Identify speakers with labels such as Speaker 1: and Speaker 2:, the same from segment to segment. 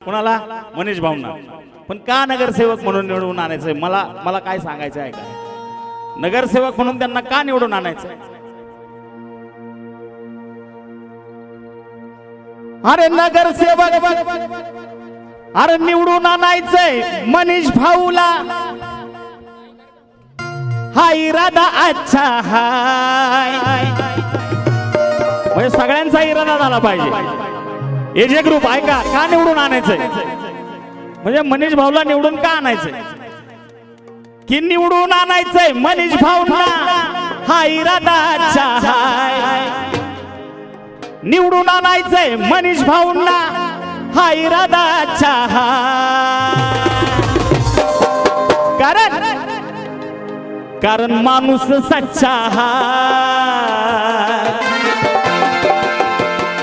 Speaker 1: कोणाला? मनीष भाऊंना. पण का नगरसेवक म्हणून निवडून आणायचंय? मला काय सांगायचं आहे का? नगरसेवक म्हणून त्यांना का निवडून आणायचंय? अरे नगरसेवक, अरे निवडून आणायचंय मनीष भाऊला, हा इरादा अच्छा हाय. म्हणजे सगळ्यांचा इरादा झाला पाहिजे. एजे ग्रुप ऐका, का निवडून आणायचंय? म्हणजे मनीष भाऊला निवडून का आणायचंय? की निवडून आणायचंय मनीष भाऊला, हा इरादा अच्छा हाय. निवडून आणायचंय मनीष भाऊंना, हा इरादा अच्छा हाय. कारण माणूस सच्चा हाय.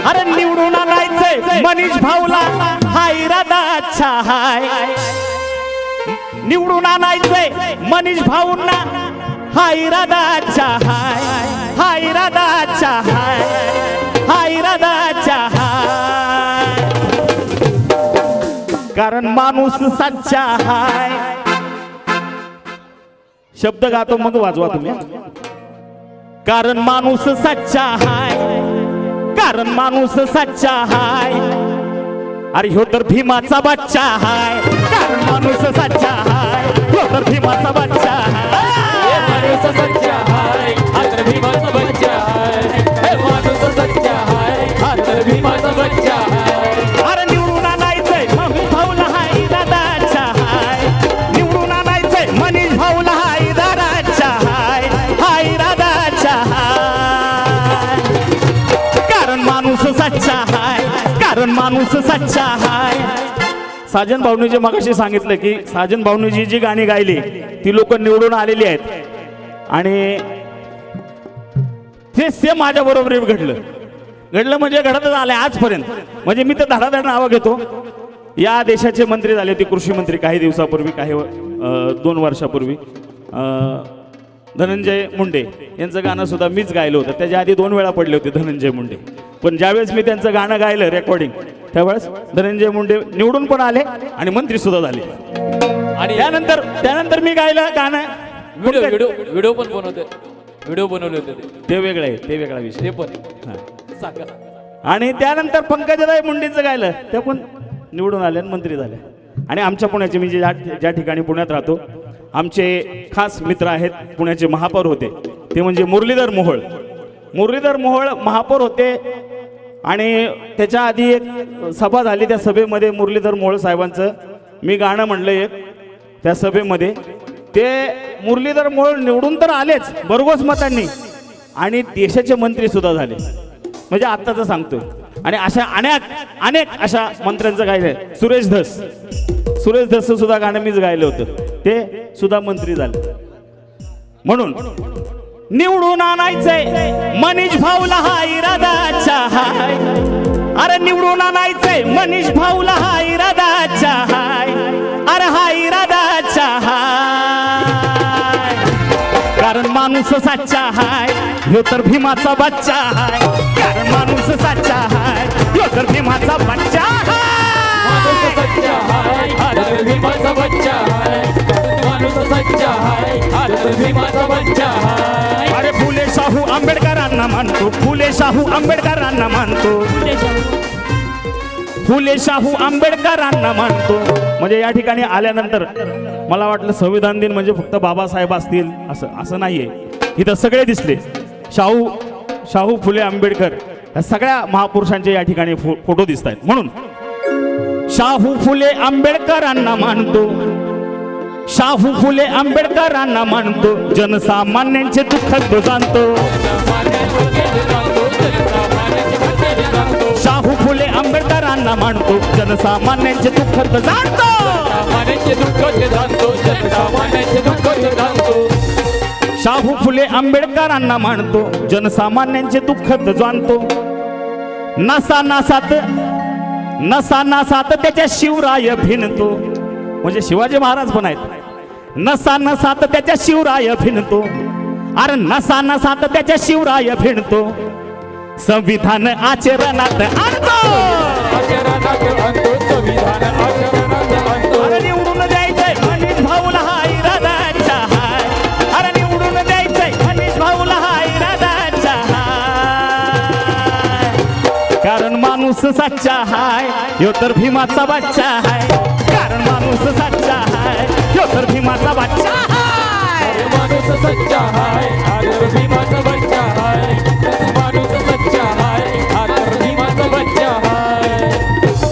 Speaker 1: अरे निवडून आणायचंय मनीष भाऊला, हा इरादा अच्छा हाय. निवडून आणायचंय मनीष भाऊंना, हा इरादा अच्छा हाय. हा इरादा अच्छा हाय. हा इरादा अच्छा हाय. कारण माणूस सच्चा हाय. शब्द गातो मग वाजवा तुम्ही. कारण माणूस सच्चा हाय. कारण माणूस सच्चा हाय. अरे ह्यो तर भीमाचा बच्चा हाय. कारण माणूस सच्चा हाय. ह्यो तर भीमाचा बच्चा हाय.
Speaker 2: माणूस सच्चा हाय. हा तर भीमाचा बच्चा हाय. हे माणूस सच्चा हाय. हा तर भीमाचा बच्चा हाय.
Speaker 1: अरे निवडून आणायचंय मनीष भाऊला, हा इरादा अच्छा हाय. निवडून आणायचंय मनीष भाऊला, हा इरादा अच्छा हाय. हा इरादा अच्छा हाय. कारण माणूस सच्चा हाय. कारण माणूस सच्चा हाय. साजन भाऊनी जे मगाशी सांगितलं की साजन भाऊनी जी गाणी गायली ती लोक निवडून आलेली आहेत आणि ते सेम माझ्या बरोबर घडलं म्हणजे घडतच आलंय आजपर्यंत. म्हणजे मी तर धडाधड नावं घेतो. या देशाचे मंत्री झाले होते, कृषी मंत्री काही दिवसापूर्वी, काही 2 वर्षापूर्वी. धनंजय मुंडे यांचं गाणं सुद्धा मीच गायलं होतं. त्याच्या आधी 2 वेळा पडले होते धनंजय मुंडे. पण ज्यावेळेस मी त्यांचं गाणं गायलं रेकॉर्डिंग, त्यावेळेस धनंजय मुंडे निवडून पण आले आणि मंत्री सुद्धा झाले.
Speaker 2: आणि
Speaker 1: त्यानंतर मी गायलं गाणं.
Speaker 2: व्हिडिओ पण बनवते. व्हिडिओ बनवले होते
Speaker 1: ते वेगळं आहे, ते वेगळा विषय.
Speaker 2: ते पण सांगा.
Speaker 1: आणि त्यानंतर पंकजाताई मुंडेंचं गायलं, ते पण निवडून आले आणि मंत्री झाले. आणि आमच्या पुण्याचे, मी ज्या ठिकाणी पुण्यात राहतो, आमचे खास मित्र आहेत, पुण्याचे महापौर होते, ते म्हणजे मुरलीधर मोहोळ. मुरलीधर मोहोळ महापौर होते आणि त्याच्या आधी एक सभा झाली. त्या सभेमध्ये मुरलीधर मोहोळ साहेबांचं मी गाणं म्हणलं एक त्या सभेमध्ये. ते मुरलीधर मोहोळ निवडून तर आलेच भरघोस मतांनी आणि देशाचे मंत्री सुद्धा झाले. म्हणजे आत्ताचं सांगतोय. आणि अशा अनेक अशा मंत्र्यांचं गायलं. सुरेश धस सुद्धा गाणं मीच गायलं होतं, ते सुद्धा मंत्री झाले. म्हणून निवडून आणायचंय मनीष भाऊला, हा इरादा अच्छा हाय. अरे निवडून आणायचंय मनीष भाऊला, हा इरादा अच्छा हाय. अरे हा इरादा अच्छा हाय. कारण माणूस सच्चा हाय. ह्यो तर भीमाचा बच्चा हाय. कारण माणूस सच्चा हाय. ह्यो तर भीमाचा बच्चा
Speaker 2: माणूस सच्चा हाय. हा तर भीमाचा बच्चा हाय. माणूस सच्चा हाय. हा तर भीमाचा बच्चा हाय.
Speaker 1: अरे फुले शाहू आंबेडकरांना मानतो. फुले शाहू आंबेडकरांना मानतो. फुले शाहू आंबेडकरांना मानतो. म्हणजे या ठिकाणी आल्यानंतर मला वाटलं संविधान दिन म्हणजे फक्त बाबासाहेब असतील असं नाहीये. इथं सगळे दिसले. शाहू फुले आंबेडकर या सगळ्या महापुरुषांचे या ठिकाणी फोटो दिसत आहेत. म्हणून शाहू फुले आंबेडकरांना मानतो. शाहू फुले आंबेडकरांना मानतो. जनसामान्यांचे दुःख तो जाणतो. शाहू फुले आंबेडकरांना मानतो. जनसामान्यांचे दुःख तो जाणतो. शाहू फुले आंबेडकरांना मानतो. जनसामान्यांचे दुःख तो जाणतो. नसा नासात त्याच्या शिवराय भिनतो. म्हणजे शिवाजी महाराज पण आहेत. नसा नसात त्याच्या शिवराय भिनतो. अरे नसा नसात त्याच्या शिवराय भिनतो. संविधान आचरणात आणतो.
Speaker 2: आचरणात आणतो संविधान
Speaker 1: माणूस सच्चा हाय ह्यो तर भीमाचा बच्चा हाय कारण माणूस सच्चा हाय ह्यो तर भीमाचा बच्चा हाय
Speaker 2: माणूस सच्चा हाय